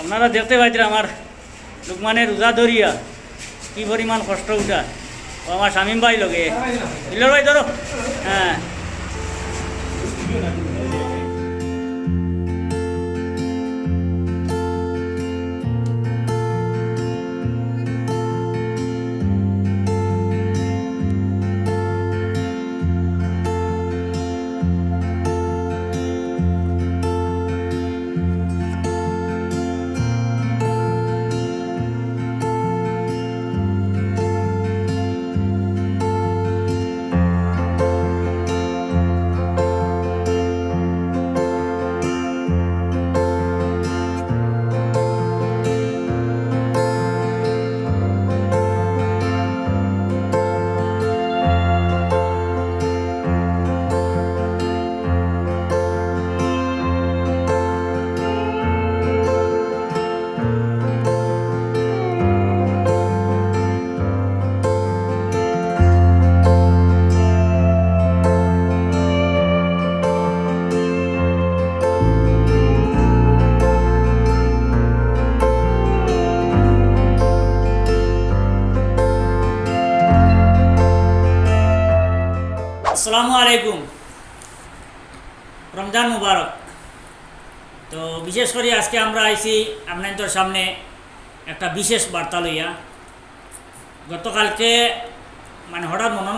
আপনারা দেখতে পাইছেন আমার লুকমানের রোজা ধরিয়া কি পরিমাণ কষ্ট উঠা ও আমার শামীম ভাই লগে ইল্লর ভাই ধরো হ্যাঁ আসসালামু আলাইকুম রমজান মুবারক। তো বিশেষ করে আজকে আমরা আইছি আপনাদের সামনে একটা বিশেষ বার্তা লইয়া। গতকালকে মানে হঠাৎ মনের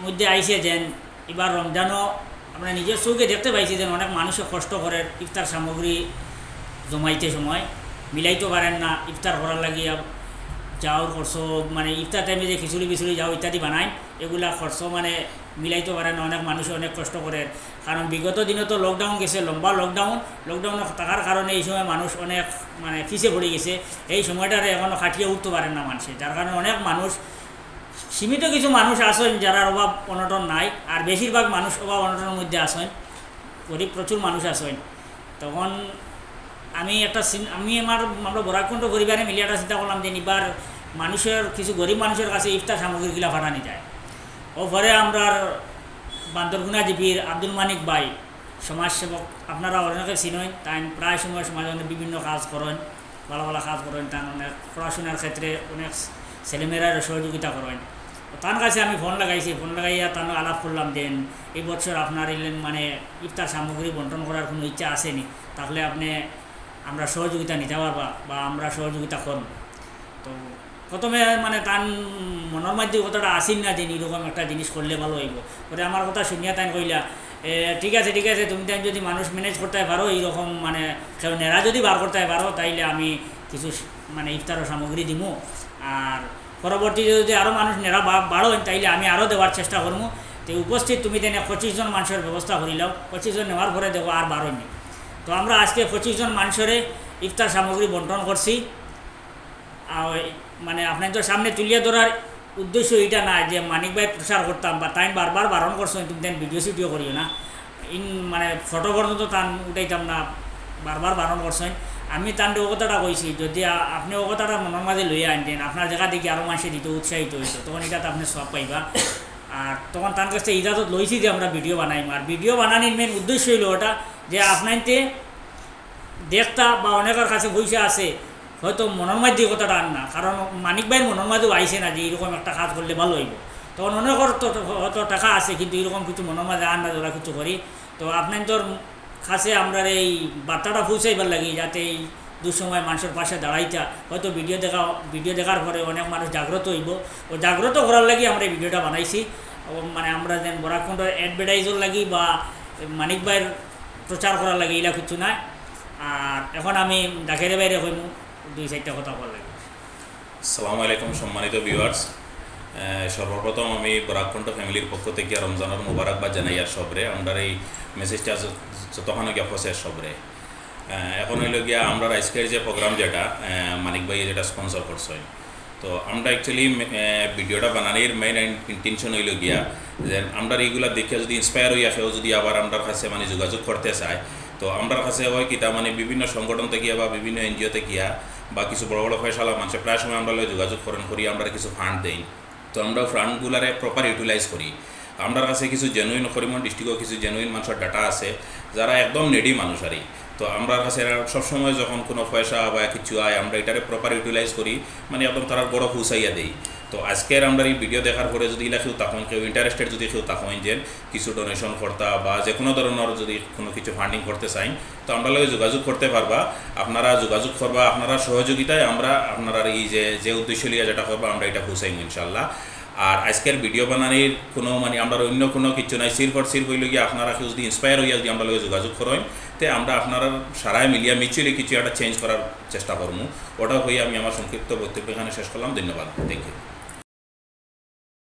মধ্যে আইছে যে এবার রমজানও আমরা নিজের চোখে দেখতে পাইছি যে অনেক মানুষে কষ্ট করে ইফতার সামগ্রী জমাইতে সময় মিলাইতে পারেন না, ইফতার করার লাগিয়া যাওয়ার খরচ মানে ইফতার টাইমে যে খিচুড়ি যাও ইত্যাদি বানায় এগুলা খরচ মানে মিলাইতে পারে না। অনেক মানুষ অনেক কষ্ট করে, কারণ বিগত দিনে তো লকডাউন গেছে, লম্বা লকডাউন থাকার কারণে এই সময় মানুষ অনেক মানে পিছিয়ে পড়ে গেছে। এই সময়টারে এখনও খাটিয়ে উঠতে পারেন না মানুষে, যার কারণে অনেক মানুষ সীমিত কিছু মানুষ আসেন যারা অভাব অনটন নাই, আর বেশিরভাগ মানুষ অভাব অনটনের মধ্যে আসেন, গরিব প্রচুর মানুষ আসেন। তখন আমি আমরা বরাকণ্ঠ পরিবারে মিলিয়ে একটা চিন্তা করলাম যে এবার মানুষের কিছু গরিব মানুষের কাছে ইফতার সামগ্রীগুলা পাঠানো যায়। ও পরে আমরা বান্দরগুনা জিপির আব্দুল মানিক ভাই সমাজসেবক, আপনারা অনেকে চিনেন, তাই প্রায় সময় সমাজে অনেক বিভিন্ন কাজ করেন, ভালো ভালো কাজ করেন, তার অনেক পড়াশোনার ক্ষেত্রে অনেক ছেলেমেয়েরা সহযোগিতা করেন। তার কাছে আমি ফোন লাগাইয়া তার আলাপ করলাম দেন এই বছর আপনার মানে ইফতার সামগ্রী বন্টন করার কোনো ইচ্ছা আসেনি, তাহলে আমরা সহযোগিতা নিতে পারবা বা আমরা সহযোগিতা করব। তো প্রথমে মানে তার মনের মধ্যে কতটা আসেন না যে এরকম একটা জিনিস করলে ভালো হইব। পরে আমার কথা শুনিয়া তাই কইলা ঠিক আছে তুমি তাই যদি মানুষ ম্যানেজ করতে পারো এইরকম মানে কেউ নেড়া যদি বার করতে পারো তাইলে আমি কিছু মানে ইফতার সামগ্রী দিব, আর পরবর্তীতে যদি আরও মানুষ নেড়া বাড়োন তাইলে আমি আরও দেওয়ার চেষ্টা করবো। তো উপস্থিত তুমি তেনে 25 জন মানুষের ব্যবস্থা করিলাও, 25 জন নেওয়ার পরে দেখো আর বাড়োনি। তো আমরা আজকে 25 জন মানুষের ইফতার সামগ্রী বন্টন করছি। মানে আপনাদের সামনে তুলিয়া ধরার উদ্দেশ্য এটা না যে মানিক ভাই প্রচার করতাম বা তাই বারবার বারণ করছো তুমি তেন ভিডিও করিও না, মানে ফটো পর্যন্ত তান উঠাইতাম না, বারবার বারণ করছেন। আমি তান ও কথাটা কইছি যদি আপনি ও কথাটা মনের মাঝে লইয়া আনতেন, আপনার জায়গা দেখি আরও মানুষে দিতে উৎসাহিত হইতো, তখন এটাতে আপনি সব পাইবা। আর তখন তার কাছে ইজাজত লইছি যে আমরা ভিডিও বানাইম, আর ভিডিও বানানির মেন উদ্দেশ্য হইল ওটা যে আপনাইতে দেখতা বা অনেকের কাছে বইসা আছে হয়তো মনের মাঝে কথাটা আন না, কারণ মানিক ভাইয়ের মনের মাঝেও আইসে না যে এরকম একটা কাজ করলে ভালো হইব। তখন অনেকের তো হয়তো টাকা আছে কিন্তু এরকম কিছু মনের মাঝে আন না ওরা কিছু করি। তো আপনার তোর কাছে আমরা এই বার্তাটা পৌঁছাইবার লাগি যাতে এই দুঃসময় মানুষের পাশে দাঁড়াইতা, হয়তো ভিডিও দেখার পরে অনেক মানুষ জাগ্রত হইব, ও জাগ্রত করার লাগি আমরা এই ভিডিওটা বানাইছি। মানে আমরা যেন বরাকণ্ঠ অ্যাডভার্টাইজর লাগি বা মানিক ভাইয়ের প্রচার করার লাগে এগুলা কিছু না। আর এখন আমি ডাকের বাইরে হইমু 2-4টা কথা বলার লাগে। আসসালামু আলাইকুম সম্মানিত ভিউয়ার্স, সর্বপ্রথম আমি বরাকণ্ঠ ফ্যামিলির পক্ষ থেকে রমজানের মুবারকবাদ জানাই আর সবরে আমরা এই মেসেজটা যতক্ষণ গিয়া ফসে সবরে। এখন হইল গিয়া আমরা আজকের যে প্রোগ্রাম যেটা মানিক ভাই যেটা স্পন্সর করছে, তো আমরা অ্যাকচুয়ালি ভিডিওটা বানানোর মেইন ইন্টেনশন হইল গিয়া যে আমরা এইগুলা দেখে যদি ইন্সপায়ার হইয়া সেও যদি আবার আমরা কাছে মানে যোগাযোগ করতে চায়, তো আমরা কাছে হয় কি তা মানে বিভিন্ন সংগঠন থেকে বা বিভিন্ন এনজিওতে গিয়া বা কিছু বড় বড় ফয়সালা মানুষের প্রায় সময় আমরা যোগাযোগ করি আমরা কিছু ফান্ড দেই, তো আমরা ফান্ডগুলারে প্রপার ইউটিলাইজ করি। আমার কাছে কিছু জেনুইন করিমগঞ্জ ডিস্ট্রিক্টও কিছু জেনুইন মানুষের ডাটা আছে যারা একদম নেডি মানুষ আর তো আমরা কাছে সবসময় যখন কোনো পয়সা বা কিছু আয় আমরা এটারে প্রপার ইউটিলাইজ করি মানে একদম তারা বড় হুসাইয়া দেই। তো আজকের আমরা এই ভিডিও দেখার পরে যদি এলা কেউ তখন কেউ ইন্টারেস্টেড যদি কেউ তখন যে কিছু ডোনেশন করতা বা যে কোনো ধরনের যদি কোনো কিছু ফান্ডিং করতে চাই তো আমরা লগে যোগাযোগ করতে পারবা। আপনারা যোগাযোগ করবা, আপনারা সহযোগিতায় আমরা আপনারা এই যে উদ্দেশ্য লিয়া যেটা করবো আমরা এটা হুসাইম ইনশাল্লাহ। আর আজকের ভিডিও বানানির কোনো মানে আমরা অন্য কোনো কিছু নাই, সিরফ হইল গিয়ে আপনারা কেউ যদি ইন্সপায়ার হইয়া যদি আমরা লগে যোগাযোগ করেন তে আমরা আপনারা সারাই মিলিয়া মিউচুয়ালি কিছু একটা চেঞ্জ করার চেষ্টা করবো। ওটা হয়ে আমি আমার সংক্ষিপ্ত বক্তব্য এখানে শেষ করলাম। ধন্যবাদ। Thank you.